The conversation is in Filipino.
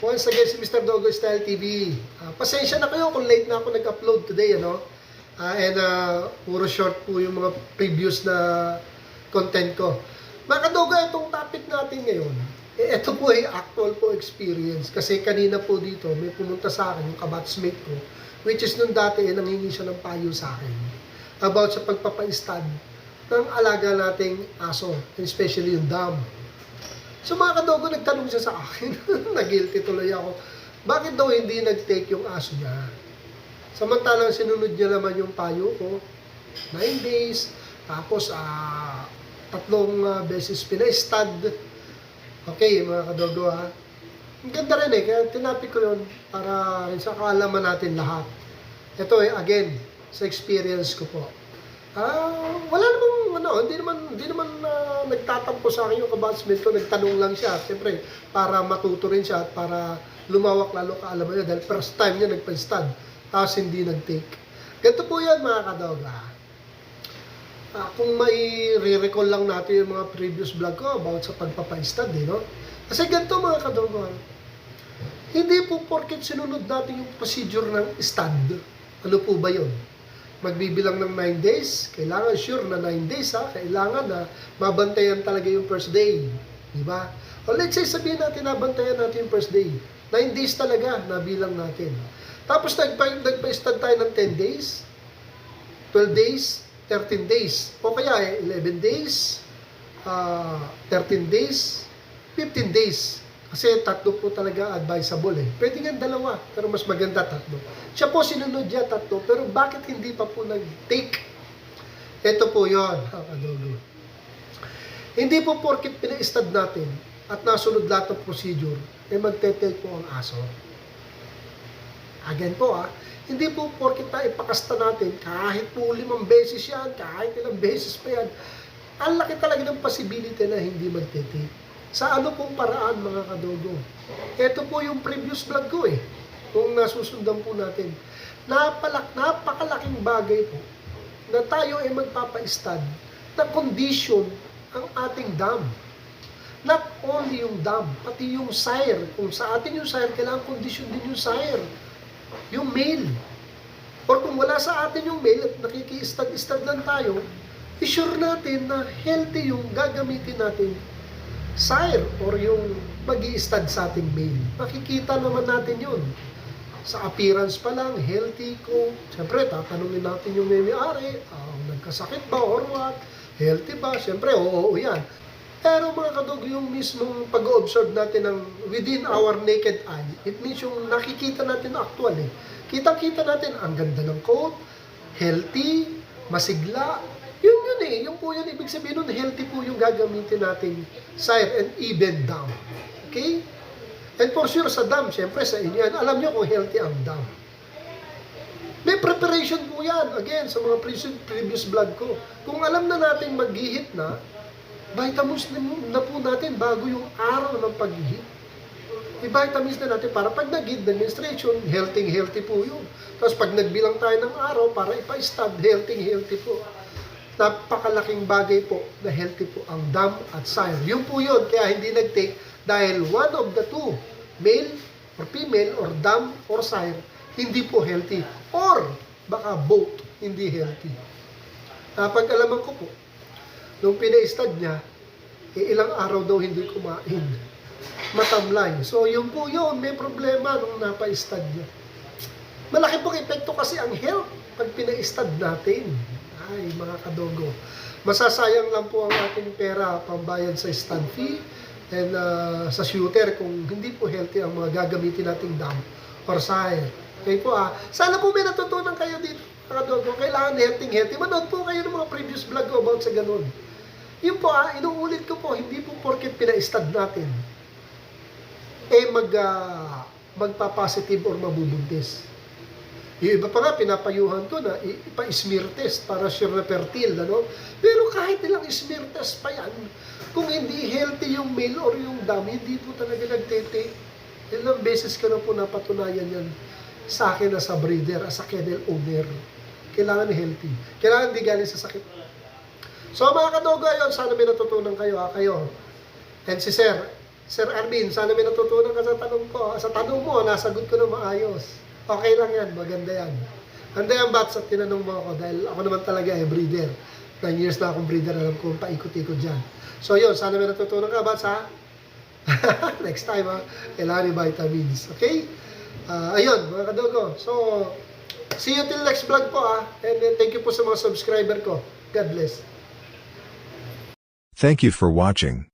Once again si Mr. Dogo Style TV. Pasensya na kayo kung late na ako nag-upload today, ano? Puro short po yung mga previous na content ko. Mga kadogo, itong topic natin ngayon, ito po ay actual po experience. Kasi kanina po dito, may pumunta sa akin, yung kabatsmate ko, which is nung dati, nangingi siya ng payo sa akin about sa pagpapa-stud ng alaga nating aso, especially yung dam. So mga kadogo, nagtanong siya sa akin, nag-guilty tuloy ako, bakit daw hindi nag-take yung aso niya? Samantalang sinunod niya naman yung payo ko, 9 days, tapos 3 beses pina-stud. Okay, mga kadogo ha. Ang ganda rin kaya tinapik ko yun para sa kaalaman natin lahat. Ito again, sa experience ko po. Wala namang hindi naman nagtatampo sa akin yung kabatsmate ko, nagtanong lang siya. Siyempre, para matuto rin siya at para lumawak lalo kaalaman niya dahil first time niya nagpa-stud, tapos hindi nag-take. Ganito po yan mga kadoga. Kung may re-recall lang natin yung mga previous vlog ko about sa pagpapa-stud, no? Kasi ganito mga kadoga, hindi po porket sinunod natin yung procedure ng stud. Ano po ba yun? Magbibilang ng 9 days, kailangan sure na 9 days kailangan na mabantayan talaga yung first day. Diba? O let's say sabihin natin nabantayan natin yung first day. 9 days talaga nabilang natin. Tapos nagpa-stud tayo ng 10 days, 12 days, 13 days. O kaya 11 days, 13 days, 15 days. Kasi 3 po talaga advisable Pwede nga 2, pero mas maganda 3. Siya po sinunod niya 3, pero bakit hindi pa po nag-take? Ito po yun, kadogo. Hindi po porkit pina-stud natin at nasunod lahat ng procedure, magte-take po ang aso. Again po hindi po porkit na ipakasta natin, kahit po 5 beses yan, kahit ilang beses pa yan, ang laki talaga ng possibility na hindi magte-take. Sa ano pong paraan mga kadogo? Ito po yung previous vlog ko kung nasusundan po natin. Napakalaking bagay po na tayo magpapa-stud na condition ang ating dam. Not only yung dam, pati yung sire. Kung sa atin yung sire, kailangan condition din yung sire. Yung male. Or kung wala sa atin yung male at nakiki-stud lang tayo, i-sure natin na healthy yung gagamitin natin sire or yung mag-i-stud sa ating male. Makikita naman natin yun. Sa appearance pa lang, healthy ko. Siyempre, tatanungin natin yung may-ari, nagkasakit ba or what? Healthy ba? Siyempre, oo yan. Pero mga kadog, yung mismong pag-observe natin ng within our naked eye, it means yung nakikita natin actual Kita-kita natin, ang ganda ng coat, healthy, masigla. Yun yung po yun, ibig sabihin nun, healthy po yung gagamitin natin sire and even dam. Okay? And for sure sa dam, syempre sa inyo yan, alam nyo kung healthy ang dam. May preparation po yan, again, sa mga previous vlog ko. Kung alam na natin mag-hit na, vitamins na po natin bago yung araw ng pag-hit. I-vitamins na natin para pag nag-hit the menstruation, healthy po yun. Tapos pag nagbilang tayo ng araw para ipa-stud, healthy po. Napakalaking bagay po na healthy po ang dam at sire. Yun po yun, kaya hindi nag-take dahil one of the two, male or female or dam or sire, hindi po healthy. Or baka both hindi healthy. Napag-alaman ko po, nung pina-stud niya, ilang araw daw hindi kumain. Matamlay. So yun po yun, may problema nung napa-stud niya. Malaki pong epekto kasi ang health pag pina-stud natin. Ay, mga kadogo. Masasayang lang po ang ating pera pambayad sa stud fee and sa shooter kung hindi po healthy ang mga gagamitin nating dam or sire. Okay po Sana po may natutunan kayo dito, mga kadogo. Kailangan healthy. Manood po kayo ng mga previous vlog ko about sa ganun. Yun po inuulit ko po, hindi po porket pina-stud natin magpa-positive or mabubuntis. Yung iba pa nga, pinapayuhan ko na ipa-smear test para sure na fertile, Pero kahit ilang smear test pa yan, kung hindi healthy yung male or yung dam, hindi po talaga nagtete. Ilang beses ko na po napatunayan yan sa akin as a breeder, as a kennel owner. Kailangan healthy. Kailangan di galing sa sakit. So mga kadogo, yun, sana may natutunan kayo, kayo. And si Sir, Sir Arvin, sana may natutunan ka sa tanong ko. Sa tanong mo, nasagot ko na maayos. Okay lang yan, maganda yan. Handa yan, Bats, at tinanong mo ako dahil ako naman talaga breeder. 9 years na akong breeder, alam ko paikot-ikot dyan. So yun, sana may natutunan ka, Bats, ha? Next time, ha? Kailangan yung vitamins. Okay? Ayun, mga kadogo. So, see you till next vlog po, ha? And thank you po sa mga subscriber ko. God bless. Thank you for watching.